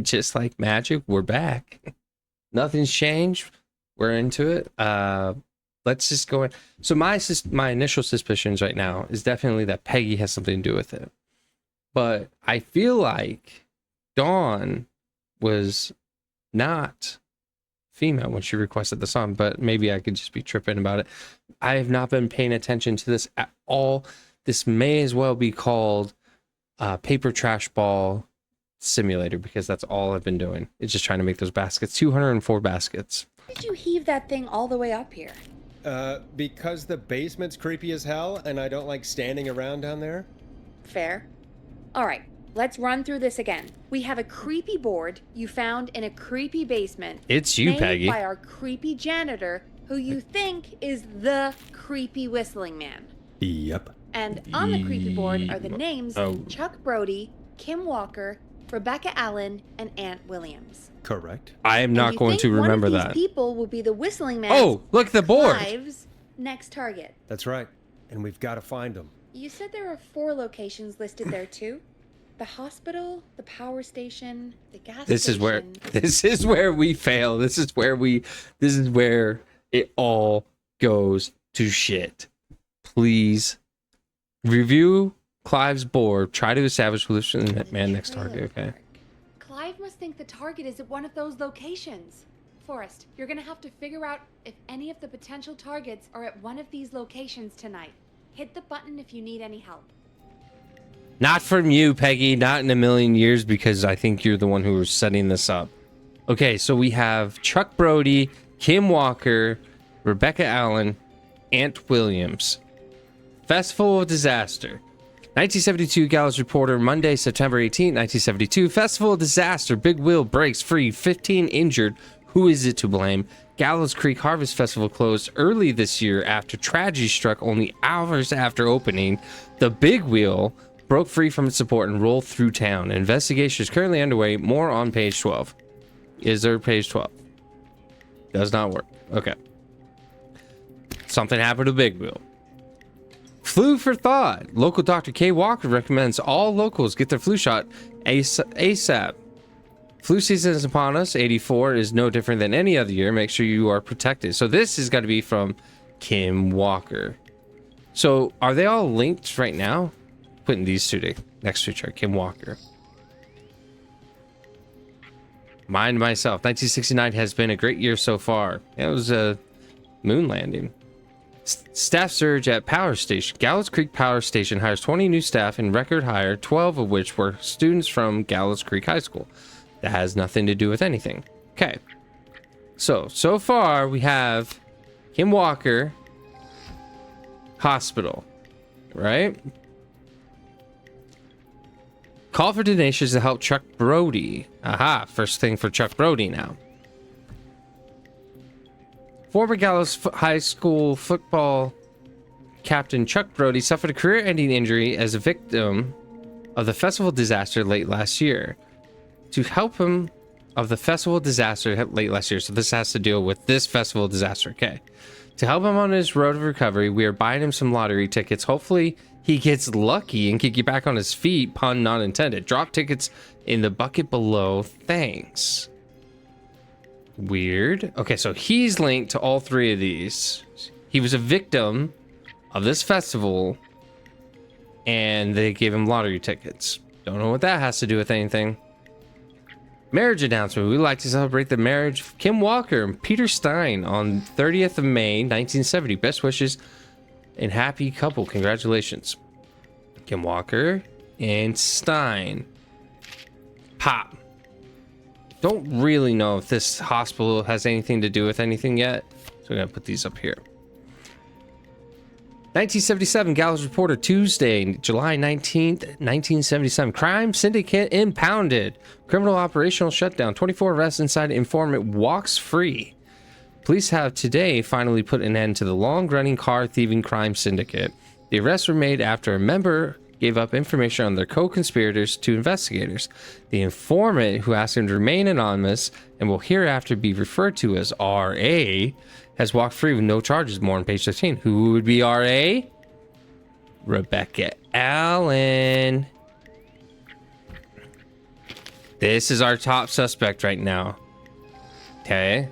Just like magic, we're back. Nothing's changed. We're into it. Let's just go in. So my initial suspicions right now is definitely that Peggy has something to do with it. But I feel like Dawn was not female when she requested the song, but maybe I could just be tripping about it. I have not been paying attention to this at all. This may as well be called Paper Trash Ball Simulator, because that's all I've been doing. It's just trying to make those baskets. 204 baskets. Why did you heave that thing all the way up here? Because the basement's creepy as hell, and I don't like standing around down there. Fair. All right, let's run through this again. We have a creepy board you found in a creepy basement. It's you, made Peggy. by our creepy janitor, who you think is the creepy whistling man. Yep. And on the creepy board are the names Chuck Brody, Kim Walker, Rebecca Allen, and Aunt Williams. Correct. I am not going to remember one of that. these people will be the whistling man. Oh, look at the board. Clive's next target. That's right. And we've got to find them. You said there are 4 locations listed there too? The hospital, the power station, the gas station. This is where we fail. This is where it all goes to shit. Please review Clive's board. Try to establish which man next target. Okay. Clive must think the target is at one of those locations. Forrest, you're gonna have to figure out if any of the potential targets are at one of these locations tonight. Hit the button if you need any help. Not from you, Peggy. Not in a million years, because I think you're the one who was setting this up. Okay, so we have Chuck Brody, Kim Walker, Rebecca Allen, Aunt Williams. Festival of Disaster. 1972 Gallows Reporter, Monday, September 18, 1972. Festival of Disaster. Big wheel breaks free. 15 injured. Who is it to blame? Gallows Creek Harvest Festival closed early this year after tragedy struck only hours after opening. The big wheel broke free from its support and rolled through town. Investigation is currently underway. More on page 12. Is there page 12? Does not work. Okay. Something happened to Big Wheel. Flu for thought. Local Dr. K. Walker recommends all locals get their flu shot ASAP. Flu season is upon us. 84 is no different than any other year. Make sure you are protected. So this is got to be from Kim Walker. So are they all linked right now? Putting these two next to each other. Kim Walker. Mind myself. 1969 has been a great year so far. It was a moon landing. Staff surge at power station. Gallows Creek Power Station hires 20 new staff in record hire, 12 of which were students from Gallows Creek High School. That has nothing to do with anything. Okay. So far we have Kim Walker, hospital, right? Call for donations to help Chuck Brody. Aha, first thing for Chuck Brody now. Former Gallows High School football captain Chuck Brody suffered a career-ending injury as a victim of the festival disaster late last year. To help him of the festival disaster late last year, so this has to deal with this festival disaster, okay. To help him on his road of recovery, we are buying him some lottery tickets. Hopefully he gets lucky and can get back on his feet, pun not intended. Drop tickets in the bucket below, thanks. Weird. Okay, so he's linked to all 3 of these. He was a victim of this festival, and they gave him lottery tickets. Don't know what that has to do with anything. Marriage announcement. We'd like to celebrate the marriage of Kim Walker and Peter Stein on 30th of May, 1970. Best wishes and happy couple. Congratulations. Kim Walker and Stein. Pop. Don't really know if this hospital has anything to do with anything yet. So we're going to put these up here. 1977 Gallows Reporter, Tuesday, July 19th, 1977. Crime syndicate impounded. Criminal operational shutdown. 24 arrests inside informant walks free. Police have today finally put an end to the long-running car thieving crime syndicate. The arrests were made after a member gave up information on their co-conspirators to investigators. The informant, who asked him to remain anonymous and will hereafter be referred to as R.A., has walked free with no charges. More on page 15. Who would be R.A.? Rebecca Allen. This is our top suspect right now. Okay.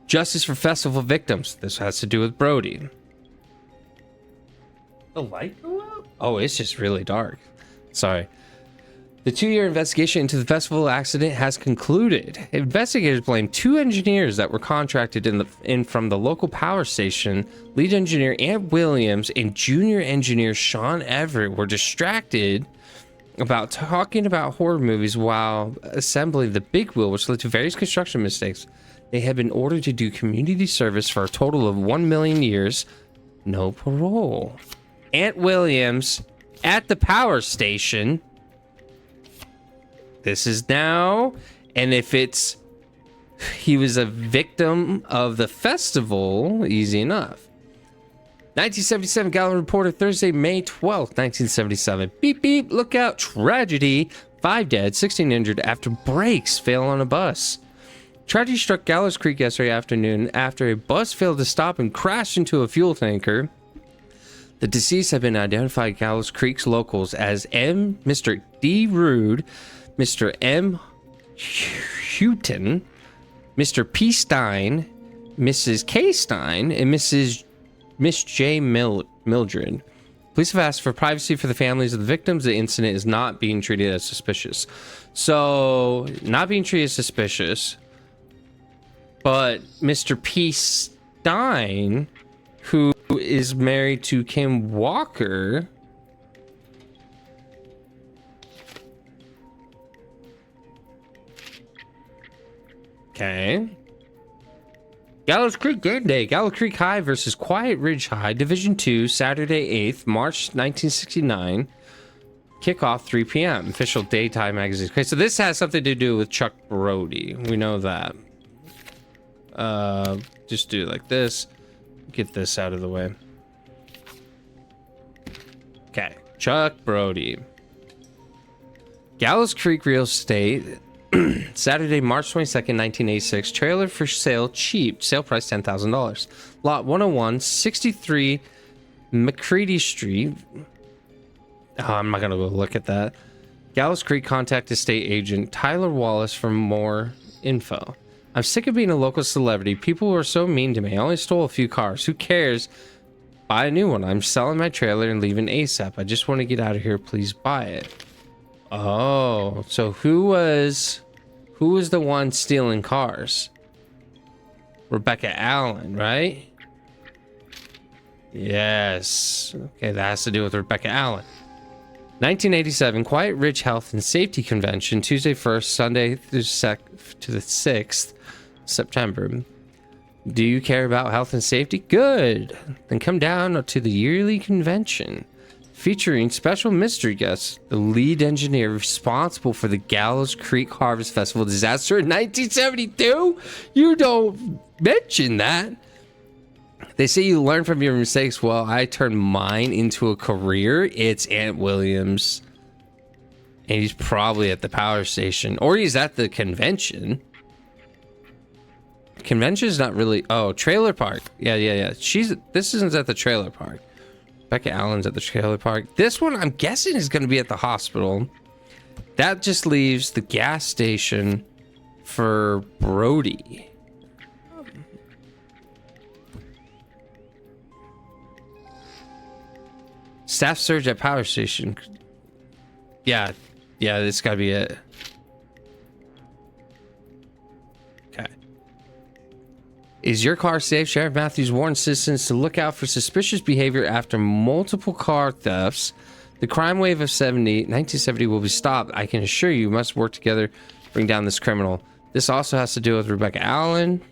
Justice for festival victims. This has to do with Brody. The light go out? Oh, it's just really dark. Sorry. The 2-year investigation into the festival accident has concluded. Investigators blame 2 engineers that were contracted in from the local power station. Lead engineer Ant Williams and junior engineer Sean Everett were distracted about talking about horror movies while assembling the big wheel, which led to various construction mistakes. They had been ordered to do community service for a total of 1 million years. No parole. Ant Williams at the power station. This is now, and if it's he was a victim of the festival, easy enough. 1977 Gallup reporter, Thursday, May 12th, 1977. Beep, beep, look out, tragedy. 5 dead, 16 injured after brakes fail on a bus. Tragedy struck Gallows Creek yesterday afternoon after a bus failed to stop and crashed into a fuel tanker. The deceased have been identified Gallows Creek's locals as Mr. D. Rude, Mr. M. Houghton, Mr. P. Stein, Mrs. K. Stein, and Miss J. Mildred. Police have asked for privacy for the families of the victims. The incident is not being treated as suspicious. So, not being treated as suspicious, but Mr. P. Stein, who is married to Kim Walker, okay. Gallows Creek game day. Gallows Creek High versus Quiet Ridge High, Division 2, Saturday 8th, March 1969. Kickoff 3 p.m. Official daytime magazine. Okay, so this has something to do with Chuck Brody. We know that. Just do it like this. Get this out of the way. Okay, Chuck Brody. Gallows Creek Real Estate. Saturday, March 22nd, 1986. Trailer for sale, cheap. Sale price $10,000. Lot 101, 63 McCready Street. Oh, I'm not going to go look at that. Gallows Creek, contact estate agent Tyler Wallace for more info. I'm sick of being a local celebrity. People were so mean to me. I only stole a few cars. Who cares? Buy a new one. I'm selling my trailer and leaving ASAP. I just want to get out of here. Please buy it. Oh, so who was the one stealing cars? Rebecca Allen, right? Yes. Okay, that has to do with Rebecca Allen. 1987 Quiet Ridge Health and Safety Convention, Tuesday 1st, Sunday to the 6th September. Do you care about health and safety? Good. Then come down to the yearly convention. Featuring special mystery guests, the lead engineer responsible for the Gallows Creek Harvest Festival disaster in 1972? You don't mention that. They say you learn from your mistakes. Well, I turned mine into a career. It's Ant Williams. And he's probably at the power station. Or he's at the convention. Convention's not really... Oh, trailer park. Yeah. This isn't at the trailer park. Becca Allen's at the trailer park. This one, I'm guessing, is going to be at the hospital. That just leaves the gas station for Brody. Staff surge at power station. Yeah, this got to be it. Okay. Is your car safe? Sheriff Matthews warns citizens to look out for suspicious behavior after multiple car thefts. The crime wave of 1970 will be stopped. I can assure you must work together to bring down this criminal. This also has to do with Rebecca Allen,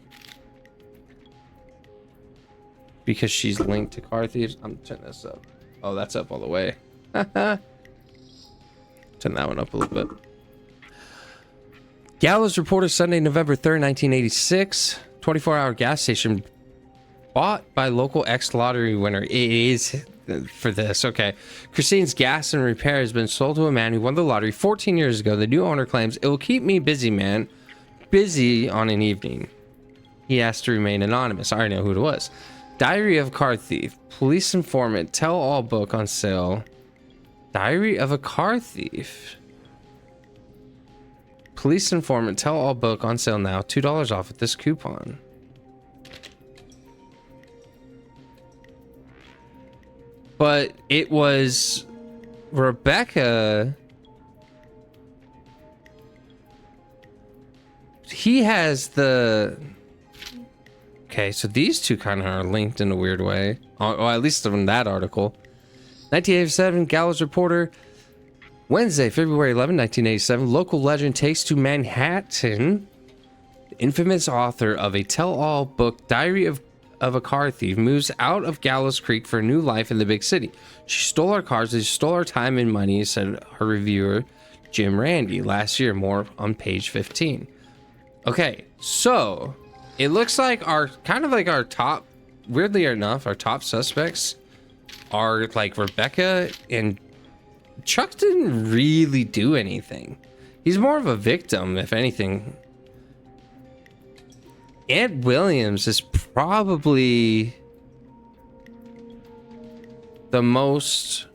because she's linked to car thieves. I'm turning this up. Oh, that's up all the way. Turn that one up a little bit. Gallows reporter Sunday, November 3rd, 1986. 24-hour gas station bought by local ex-lottery winner. It is for this. Okay. Christine's Gas and Repair has been sold to a man who won the lottery 14 years ago. The new owner claims, it will keep me busy, man. Busy on an evening. He asked to remain anonymous. I already know who it was. Diary of a Car Thief. Police informant. Tell all book on sale. Diary of a Car Thief. police informant tell-all book on sale now. $2 off with this coupon. But it was Rebecca. He has the... Okay, so these two kind of are linked in a weird way. Or at least from that article. 1987, Gallows Reporter. Wednesday, February 11, 1987. Local legend takes to Manhattan. The infamous author of a tell-all book, Diary of a Car Thief, moves out of Gallows Creek for a new life in the big city. She stole our cars. She stole our time and money, said her reviewer, Jim Randy, last year. More on page 15. Okay, so it looks like our top, weirdly enough, our top suspects are like Rebecca, and Chuck didn't really do anything. He's more of a victim, if anything. Ant Williams is probably the most...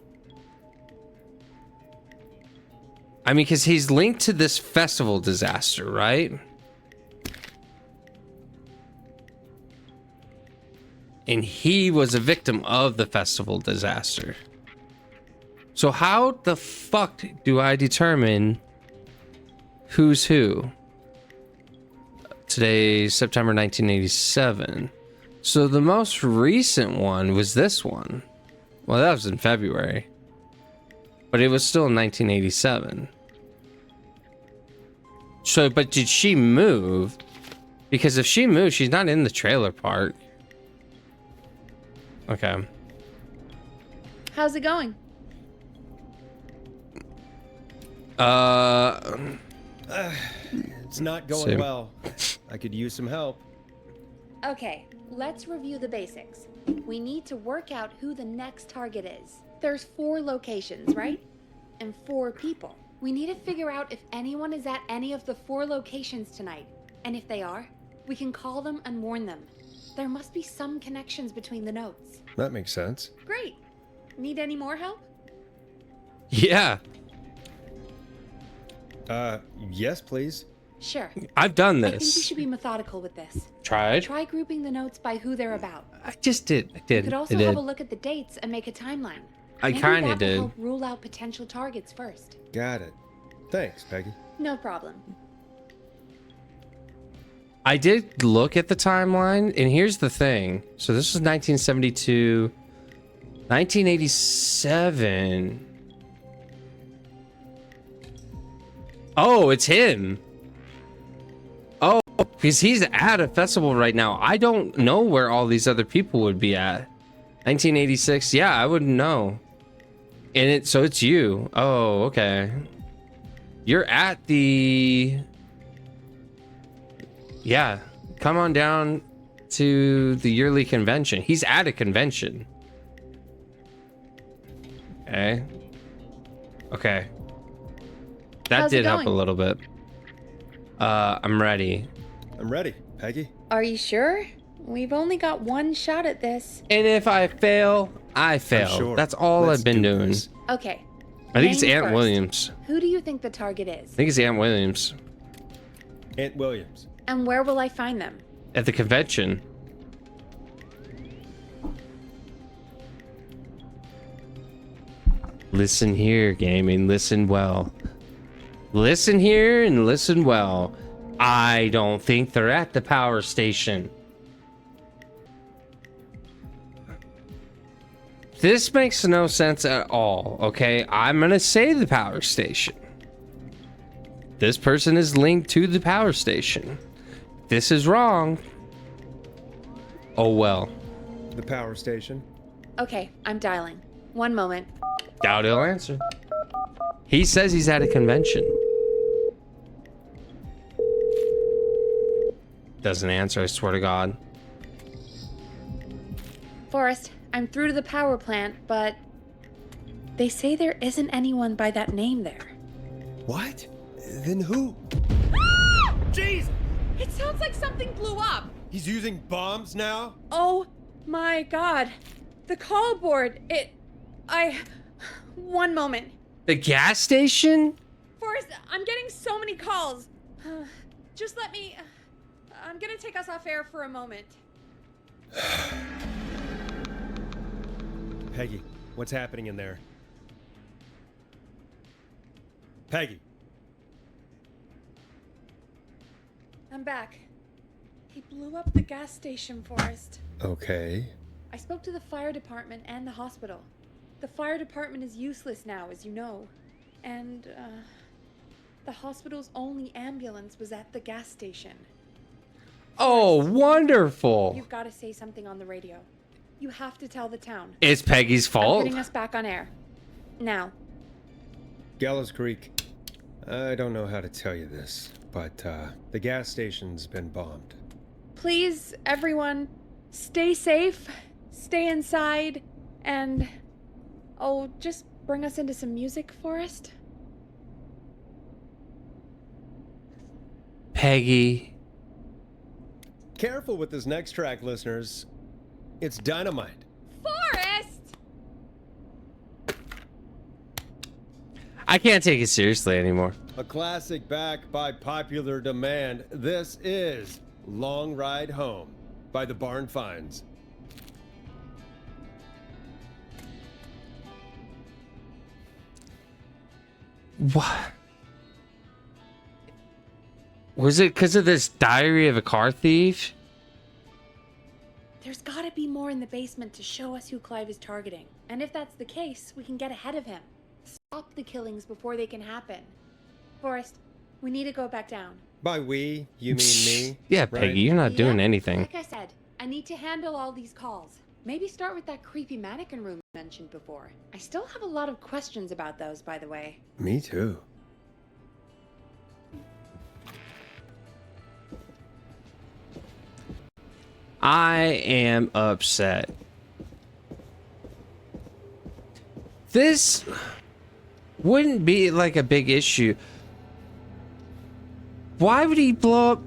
I mean, because he's linked to this festival disaster, right? And he was a victim of the festival disaster. So how the fuck do I determine who's who? Today's September 1987. So the most recent one was this one. Well, that was in February. But it was still in 1987. So, but did she move? Because if she moved, she's not in the trailer park. Okay. How's it going? It's not going Same. well. I could use some help. Okay, let's review the basics. We need to work out who the next target is. There's 4 locations, right? And 4 people. We need to figure out if anyone is at any of the 4 locations tonight. And if they are, we can call them and warn them. There must be some connections between the notes. That makes sense. Great. Need any more help? Yeah, Yes, please. Sure. I've done I think we this. should be methodical with this. Tried. Try grouping the notes by who they're about. I just did. I did. You could also I did. have a look at the dates and make a timeline. I Maybe kinda that will did. help rule out potential targets first. Got it. Thanks, Peggy. No problem. I did look at the timeline, and here's the thing. So this was 1972, 1987. Oh, it's him. Oh, because he's at a festival right now. I don't know where all these other people would be at. 1986. Yeah, I wouldn't know. And so it's you. Oh, okay. You're at the... Yeah, come on down to the yearly convention. He's at a convention. Okay. Okay. That How's it did help a going? little bit. I'm ready. I'm ready, Peggy. Are you sure? We've only got one shot at this. And if I fail, I fail. Sure. That's all Let's I've been do doing. this. Okay. I think it's Name Ant first. Williams. Who do you think the target is? I think it's Ant Williams. Ant Williams. And where will I find them? At the convention. Listen here, gaming. Listen well. Listen here and listen well. I don't think they're at the power station. This makes no sense at all, okay? I'm gonna say the power station. This person is linked to the power station. This is wrong. Oh well. The power station. Okay, I'm dialing. One moment. Doubt he'll answer. He says he's at a convention. Doesn't answer, I swear to God. Forrest, I'm through to the power plant, but they say there isn't anyone by that name there. What? Then who? Jeez! It sounds like something blew up. He's using bombs now? Oh my god. The call board. One moment. The gas station? Forrest, I'm getting so many calls. Just let me... I'm gonna take us off air for a moment. Peggy, what's happening in there? Peggy. I'm back. He blew up the gas station, Forrest. Okay. I spoke to the fire department and the hospital. The fire department is useless now, as you know. And, the hospital's only ambulance was at the gas station. Oh, wonderful. You've got to say something on the radio. You have to tell the town. It's Peggy's I'm fault. putting us back on air. Now. Gallows Creek. I don't know how to tell you this, but the gas station's been bombed. Please, everyone, stay safe, stay inside, and... Oh, just bring us into some music, Forrest. Peggy. Careful with this next track, listeners. It's dynamite. Forrest! I can't take it seriously anymore. A classic back by popular demand. This is Long Ride Home by the Barn Finds. What? Was it because of this Diary of a Car Thief? There's gotta be more in the basement to show us who Clive is targeting. And if that's the case, we can get ahead of him. Stop the killings before they can happen. Forrest, we need to go back down. By we, you mean me? Yeah, right? Peggy, you're not doing anything. Like I said, I need to handle all these calls. Maybe start with that creepy mannequin room mentioned before. I still have a lot of questions about those, by the way. Me too. I am upset. This wouldn't be like a big issue. Why would he blow up?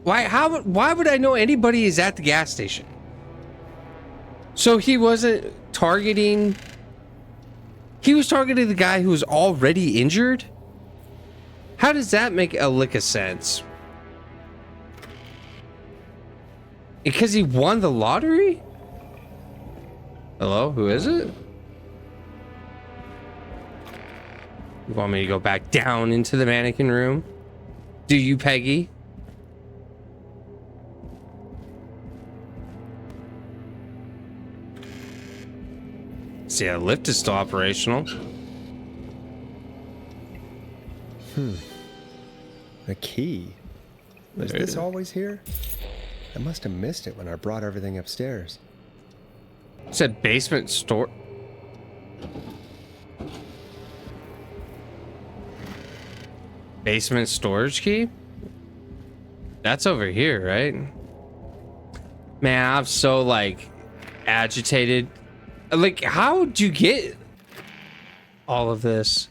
Why would I know anybody is at the gas station? So he wasn't targeting. He was targeting the guy who was already injured? How does that make a lick of sense? Because he won the lottery? Hello, who is it? You want me to go back down into the mannequin room? Do you, Peggy? See, the lift is still operational. A key? Was this always here? I must have missed it when I brought everything upstairs. It said basement store. Basement storage key? That's over here, right? Man, I'm so like agitated. Like, how would you get all of this?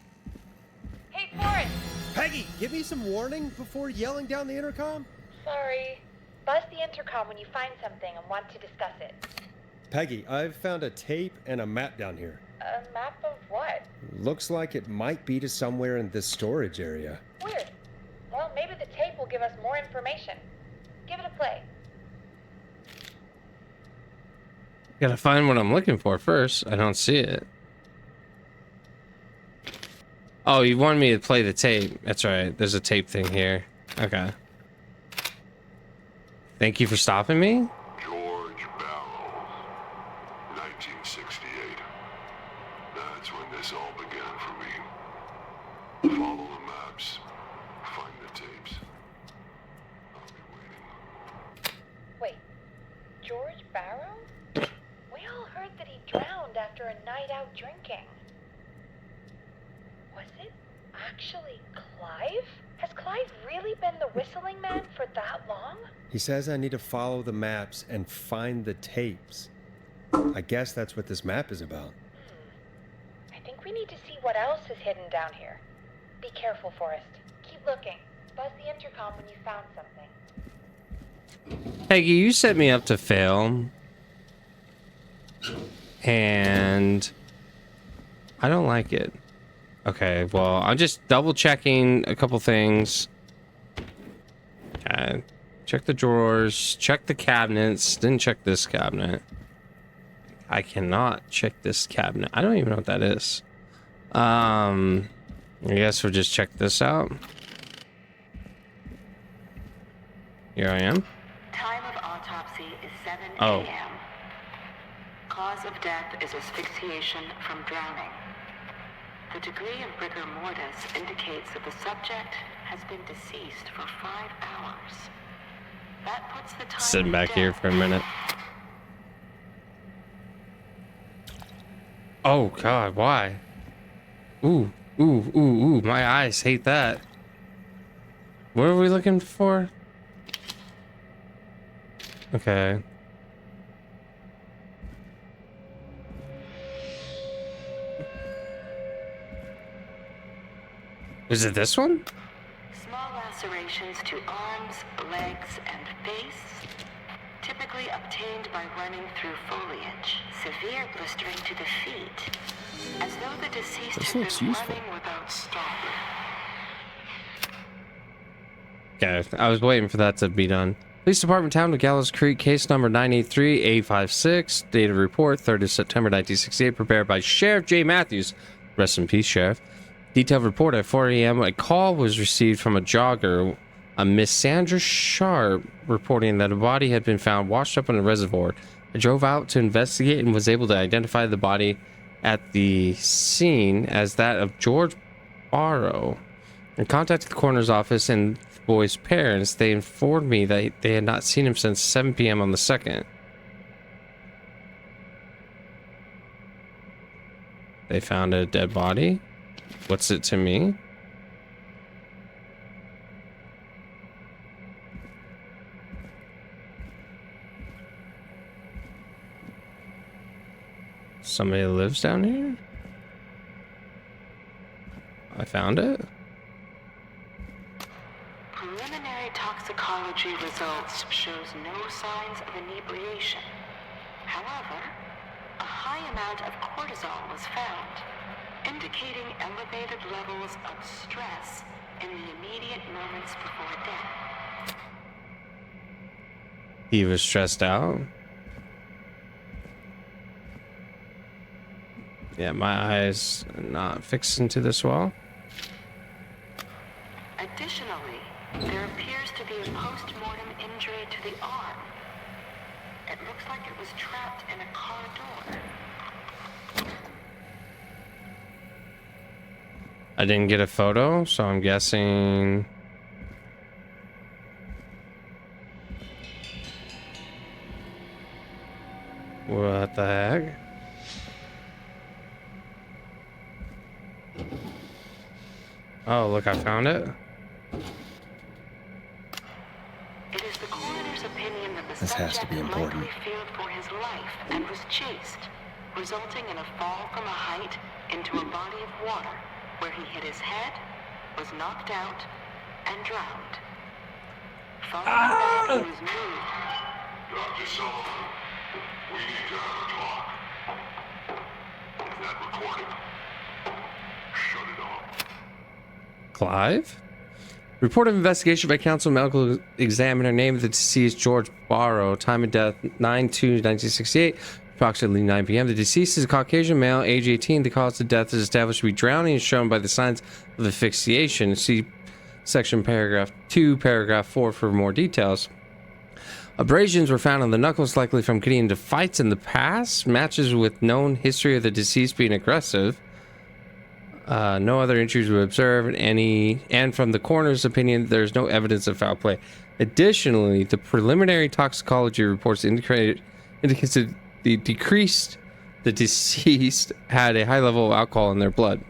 Hey, Forrest! Peggy, give me some warning before yelling down the intercom. Sorry. Buzz the intercom when you find something and want to discuss it. Peggy, I've found a tape and a map down here. A map of what? Looks like it might be to somewhere in this storage area. Weird. Well, maybe the tape will give us more information. Give it a play. Gotta find what I'm looking for first. I don't see it. Oh, you wanted me to play the tape. That's right. There's a tape thing here. Okay. Thank you for stopping me. George Barrow, 1968. That's when this all began for me. Follow the maps, find the tapes. I'll be waiting. Wait. George Barrow? We all heard that he drowned after a night out drinking. Was it actually Clive? Has Clive really been the whistling man for that long? He says I need to follow the maps and find the tapes. I guess that's what this map is about. I think we need to see what else is hidden down here. Be careful, Forrest. Keep looking. Buzz the intercom when you found something. Peggy, you set me up to fail. And I don't like it. Okay, well, I'm just double checking a couple things. Okay. Check the drawers. Check the cabinets. Didn't check this cabinet. I cannot check this cabinet. I don't even know what that is. I guess we'll just check this out. Here I am. Time of autopsy is 7 Oh. a.m. Cause of death is asphyxiation from drowning. The degree of rigor mortis indicates that the subject has been deceased for 5 hours. That puts the time Sitting of back here death- for a minute. Oh God, why? Ooh, ooh, ooh, ooh! My eyes hate that. What are we looking for? Okay. Is it this one? Small lacerations to arms, legs, and face, typically obtained by running through foliage. Severe blistering to the feet, as though the deceased This had looks been useful. running without stopping. Okay, I was waiting for that to be done. Police Department, Town of Gallows Creek, case number 983-856, date of report 3rd of September 1968, prepared by Sheriff J. Matthews. Rest in peace, Sheriff. Detailed report at 4 a.m. A call was received from a jogger, a Miss Sandra Sharp, reporting that a body had been found washed up in a reservoir. I drove out to investigate and was able to identify the body at the scene as that of George Barrow. I contacted the coroner's office and the boy's parents. They informed me that they had not seen him since 7 p.m. on the 2nd. They found a dead body? What's it to me? Somebody lives down here? I found it? Preliminary toxicology results shows no signs of inebriation. However, a high amount of cortisol was found, indicating elevated levels of stress in the immediate moments before death. He was stressed out? Yeah, my eyes are not fixing to this well. Additionally, there appears to be a post-mortem injury to the arm. It looks like it was trapped in a car door. I didn't get a photo, so I'm guessing... What the heck? Oh, look, I found it. It is the coroner's opinion that the This has to subject be important. likely feared for his life and was chased, resulting in a fall from a height into a body of water, where he hit his head, was knocked out, and drowned. Following that, he was moved. Dr. Sullivan, we need to have a talk. Is that recorded? Shut it off. Clive? Report of investigation by council medical examiner. Name of the deceased, George Barrow. Time of death, 9/2/1968, approximately 9 p.m. The deceased is a Caucasian male, age 18. The cause of death is established to be drowning, as shown by the signs of asphyxiation. See section paragraph 2, paragraph 4 for more details. Abrasions were found on the knuckles, likely from getting into fights in the past. Matches with known history of the deceased being aggressive. No other injuries were observed. And from the coroner's opinion, there's no evidence of foul play. Additionally, the preliminary toxicology reports indicates that the deceased had a high level of alcohol in their blood.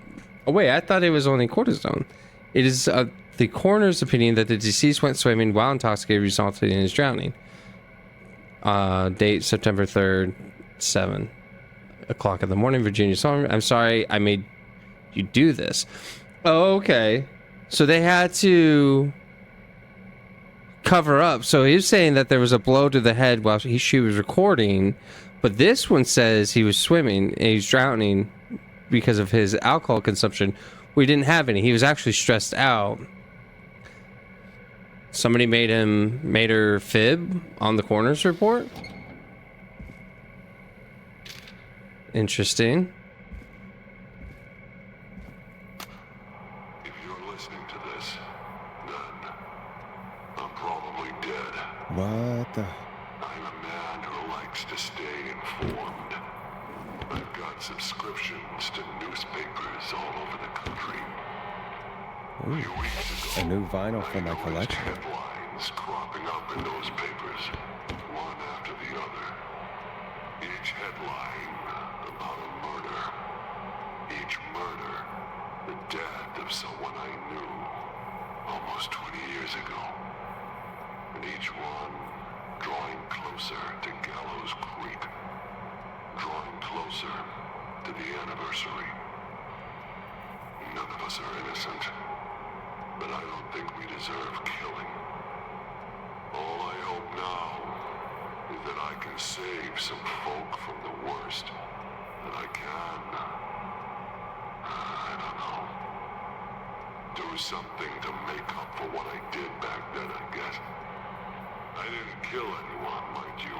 Oh wait, I thought it was only cortisone. It is the coroner's opinion that the deceased went swimming while intoxicated, resulting in his drowning. Date September 3rd, 7 o'clock in the morning, Virginia. I'm sorry I made you do this. Oh, okay. So they had to cover up. So he's saying that there was a blow to the head while she was recording, but this one says he was swimming and he's drowning because of his alcohol consumption. We didn't have any. He was actually stressed out. Somebody made her fib on the coroner's report. Interesting. If you're listening to this, then I'm probably dead. What the? I'm a man who likes to stay informed. I've got subscriptions to newspapers all over the country. A few weeks ago, A new vinyl for I my noticed collection. headlines cropping up in those papers, one after the other. Each headline about a murder. Each murder, the death of someone I knew almost 20 years ago. And each one drawing closer to Gallows Creek. Drawing closer to the anniversary. None of us are innocent, but I don't think we deserve killing. All I hope now is that I can save some folk from the worst. That I can, I don't know, do something to make up for what I did back then, I guess. I didn't kill anyone, mind you,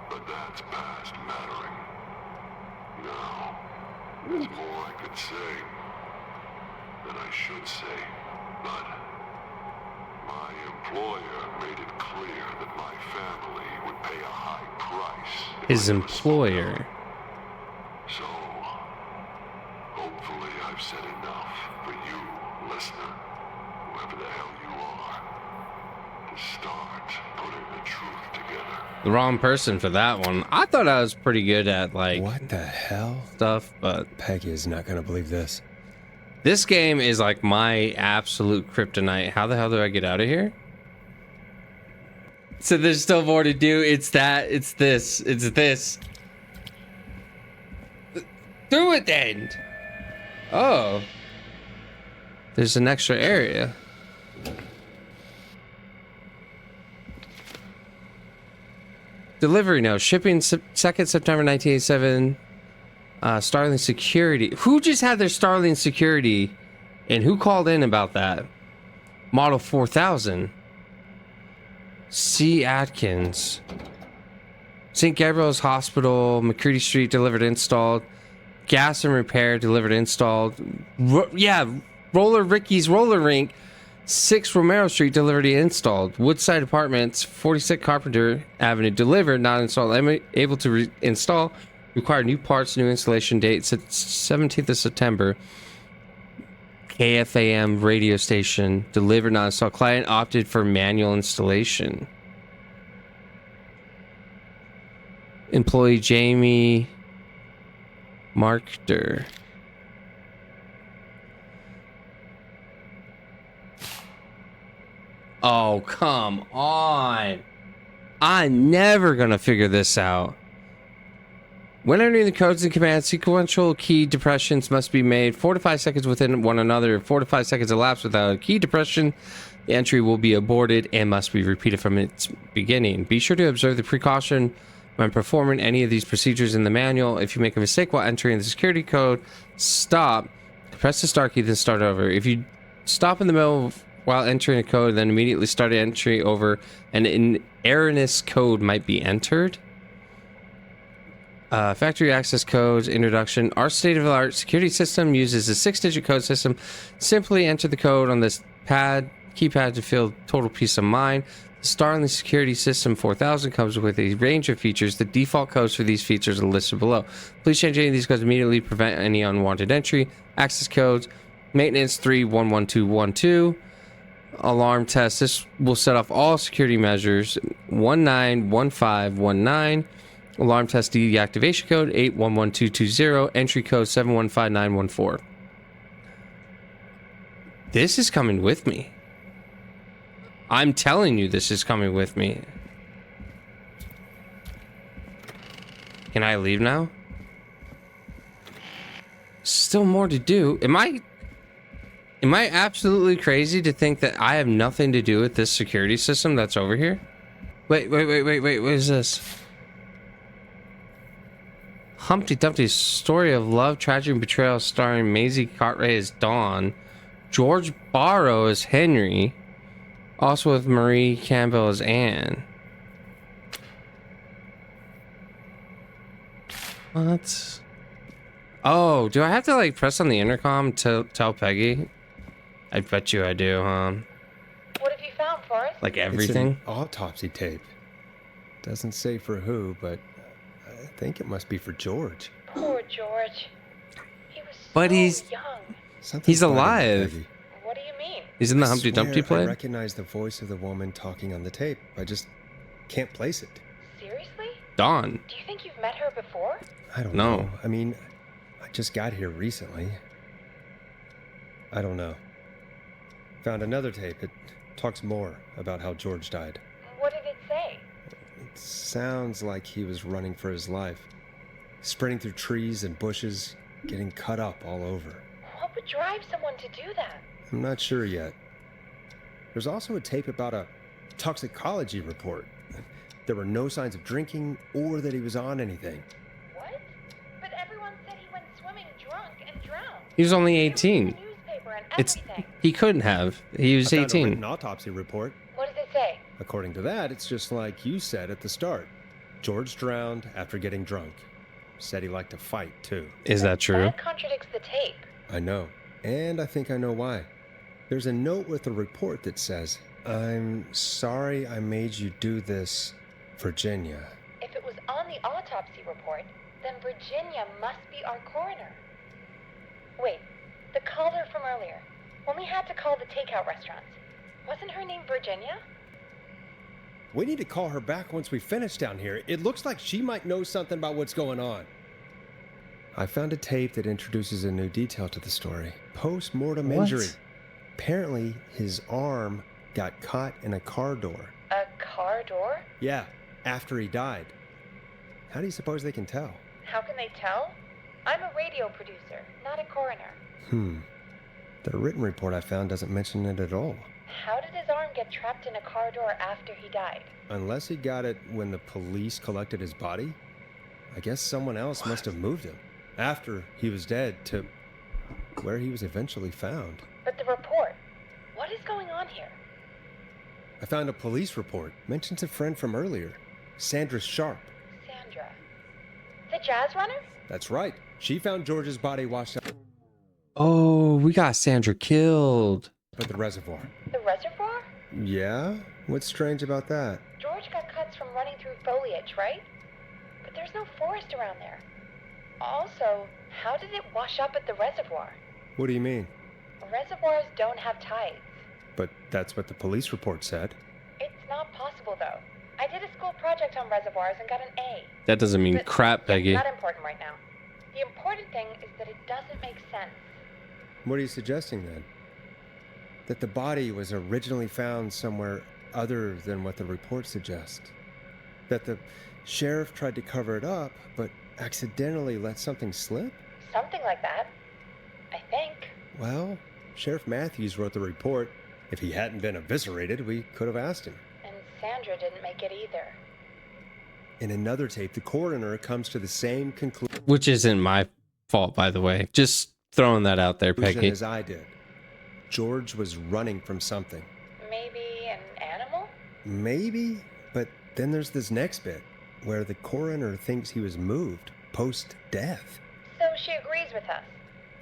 but that's past mattering. Now, there's more I could say than I should say, but my employer made it clear that my family would pay a high price. if His I never spoke employer. out. So, hopefully I've said enough for you, listener, whoever the hell you are, to start putting the truth together. The wrong person for that one. I thought I was pretty good at like What the hell? stuff, but Peggy is not gonna believe this. this game is like my absolute kryptonite. How the hell do I get out of here? So there's still more to do. It's that. It's this. It's this. Do it then. Oh. There's an extra area. Delivery note. Shipping 2nd September 1987. Starling Security. Who just had their Starling Security? And who called in about that? Model 4000. C. Atkins. St. Gabriel's Hospital. McCready Street. Delivered, installed. Gas and repair. Delivered, installed. Roller Ricky's Roller Rink. 6 Romero Street. Delivered, installed. Woodside Apartments. 46 Carpenter Avenue. Delivered, not installed. Able to install. Require new parts. New installation date. 17th of September. KFAM radio station. Delivered, not installed. Client opted for manual installation. Employee Jamie Markter. Oh, come on. I'm never going to figure this out. When entering the codes and commands, sequential key depressions must be made 4 to 5 seconds within one another. If 4 to 5 seconds elapse without a key depression, the entry will be aborted and must be repeated from its beginning. Be sure to observe the precaution when performing any of these procedures in the manual. If you make a mistake while entering the security code, stop, press the start key, then start over. If you stop in the middle while entering a code, then immediately start entry over, an erroneous code might be entered. Factory access codes, introduction. Our state-of-the-art security system uses a 6-digit code system. Simply enter the code on this keypad to feel total peace of mind. The Starling Security System 4000 comes with a range of features. The default codes for these features are listed below. Please change any of these codes immediately to prevent any unwanted entry. Access codes, maintenance 311212. Alarm test. This will set off all security measures. 191519. Alarm test deactivation code 811220. Entry code 715914. This is coming with me. I'm telling you, this is coming with me. Can I leave now? Still more to do. Am I absolutely crazy to think that I have nothing to do with this security system that's over here? Wait. What is this? Humpty Dumpty's Story of Love, Tragedy, and Betrayal, starring Maisie Cartwright as Dawn, George Barrow as Henry, Also with Marie Campbell as Anne. What? Oh, do I have to like press on the intercom to tell Peggy? I bet you I do, huh? What have you found, Forrest? Like It's everything? an autopsy tape. Doesn't say for who, but I think it must be for George. Poor George. He was But so he's- young. Something's He's bugging me, alive. Peggy. What do you mean? He's in the I Humpty Dumpty swear I play? recognize the voice of the woman talking on the tape. I just can't place it. Seriously? Dawn. Do you think you've met her before? I don't No. know. I mean, I just got here recently. I don't know. Found another tape. It talks more about how George died. What did it say? It sounds like he was running for his life. Sprinting through trees and bushes, getting cut up all over. What would drive someone to do that? I'm not sure yet. There's also a tape about a toxicology report. There were no signs of drinking or that he was on anything. What? But everyone said he went swimming drunk and drowned. He was only It was in 18. the newspaper and It's everything. he couldn't have. He was I found a 18. written autopsy report. What does it say? According to that, it's just like you said at the start. George drowned after getting drunk. Said he liked to fight, too. Is that true? That contradicts the tape. I know. And I think I know why. There's a note with a report that says, "I'm sorry I made you do this, Virginia." If it was on the autopsy report, then Virginia must be our coroner. Wait, the caller from earlier, when we had to call the takeout restaurants, wasn't her name Virginia? We need to call her back once we finish down here. It looks like she might know something about what's going on. I found a tape that introduces a new detail to the story. Post-mortem What? injury. Apparently, his arm got caught in a car door. A car door? Yeah, after he died. How do you suppose they can tell? How can they tell? I'm a radio producer, not a coroner. The written report I found doesn't mention it at all. How did his arm get trapped in a car door after he died? Unless he got it when the police collected his body, I guess someone else must have moved him after he was dead to where he was eventually found. But the report, what is going on here? I found a police report. Mentions a friend from earlier, Sandra Sharp. Sandra. The jazz runner? That's right. She found George's body washed up Oh, we got Sandra killed. at the reservoir. The reservoir? Yeah? What's strange about that? George got cuts from running through foliage, right? But there's no forest around there. Also, how did it wash up at the reservoir? What do you mean? Reservoirs don't have tides. But that's what the police report said. It's not possible, though. I did a school project on reservoirs and got an A. That doesn't mean But crap, Peggy. Not important right now. The important thing is that it doesn't make sense. What are you suggesting then? That the body was originally found somewhere other than what the report suggests? That the sheriff tried to cover it up, but accidentally let something slip? Something like that. I think. Well, Sheriff Matthews wrote the report. If he hadn't been eviscerated, we could have asked him. And Sandra didn't make it either. In another tape, the coroner comes to the same conclusion Which isn't my fault, by the way. Just throwing that out there, Peggy. as I did. George was running from something. Maybe an animal? Maybe, but then there's this next bit where the coroner thinks he was moved post-death. So she agrees with us.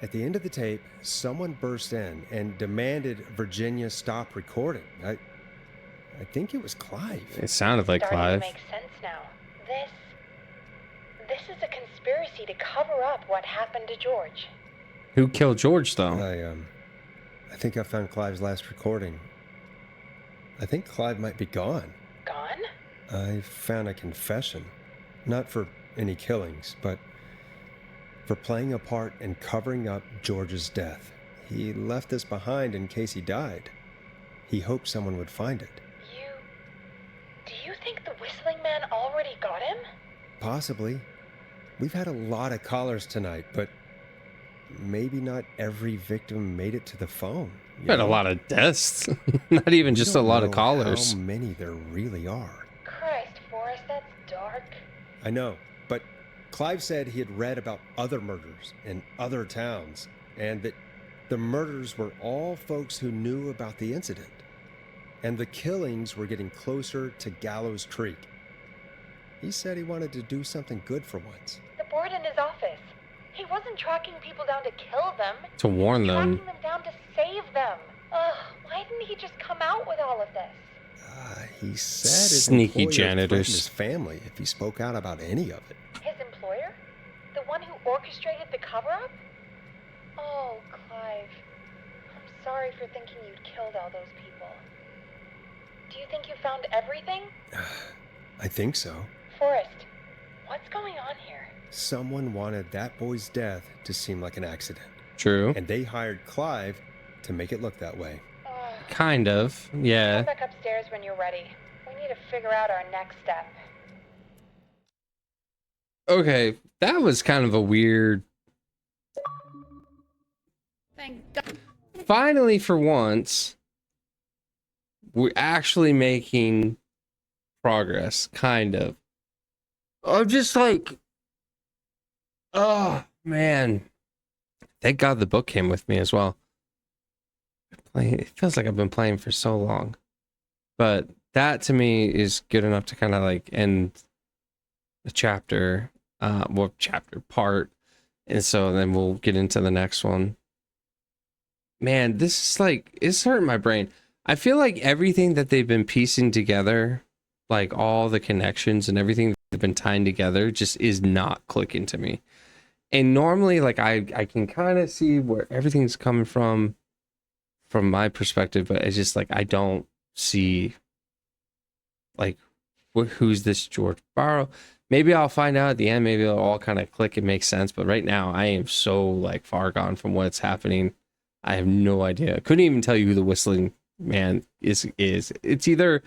At the end of the tape, someone burst in and demanded Virginia stop recording. I think it was Clive. It sounded like Starting Clive. to make sense now. This is a conspiracy to cover up what happened to George. Who killed George, though? I think I found Clive's last recording. I think Clive might be gone. Gone? I found a confession. Not for any killings, but for playing a part in covering up George's death. He left this behind in case he died. He hoped someone would find it. Do you think the whistling man already got him? Possibly. We've had a lot of callers tonight, but maybe not every victim made it to the phone. you Had a know? lot of deaths. Not even We just a don't lot of know callers. How many there really are. Christ, Forrest, that's dark. I know, but Clive said he had read about other murders in other towns, and that the murders were all folks who knew about the incident. and the killings were getting closer to Gallows Creek. He said he wanted to do something good for once. The board in his office. He wasn't tracking people down to kill them. To warn them. Tracking them down to save them. Ugh, why didn't he just come out with all of this? He said his Sneaky employer threatened janitors. his family if he spoke out about any of it. His employer? The one who orchestrated the cover-up? Oh, Clive. I'm sorry for thinking you'd killed all those people. Do you think you found everything? I think so. Forrest, what's going on here? Someone wanted that boy's death to seem like an accident, True. and they hired Clive to make it look that way. Kind of. Come Yeah. back upstairs when you're ready. We need to figure out our next step. Okay. That was kind of a weird. Thank God. Finally, for once, we're actually making progress. Kind of. I'm just like, oh, man. Thank God the book came with me as well. It feels like I've been playing for so long. But that to me is good enough to kind of like end the chapter, chapter part. And so then we'll get into the next one. Man, this is like, it's hurting my brain. I feel like everything that they've been piecing together, like all the connections and everything that they've been tying together, just is not clicking to me. And normally, like, I can kind of see where everything's coming from my perspective, but it's just like, I don't see, like, who's this George Barrow? Maybe I'll find out at the end. Maybe it'll all kind of click and make sense. But right now, I am so, like, far gone from what's happening. I have no idea. I couldn't even tell you who the Whistling Man is. It's either,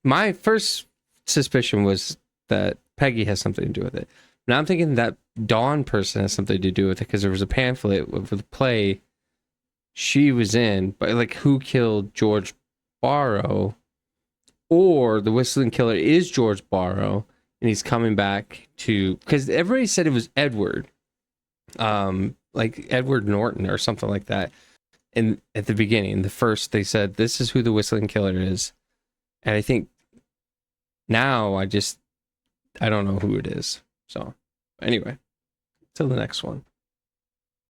my first suspicion was that Peggy has something to do with it. Now I'm thinking that Dawn person has something to do with it because there was a pamphlet of the play she was in, but like, who killed George Barrow? Or the Whistling Killer is George Barrow and he's coming back to, because everybody said it was Edward, like Edward Norton or something like that. And at the beginning, the first, they said this is who the Whistling Killer is, and I think now I don't know who it is. So anyway, till the next one.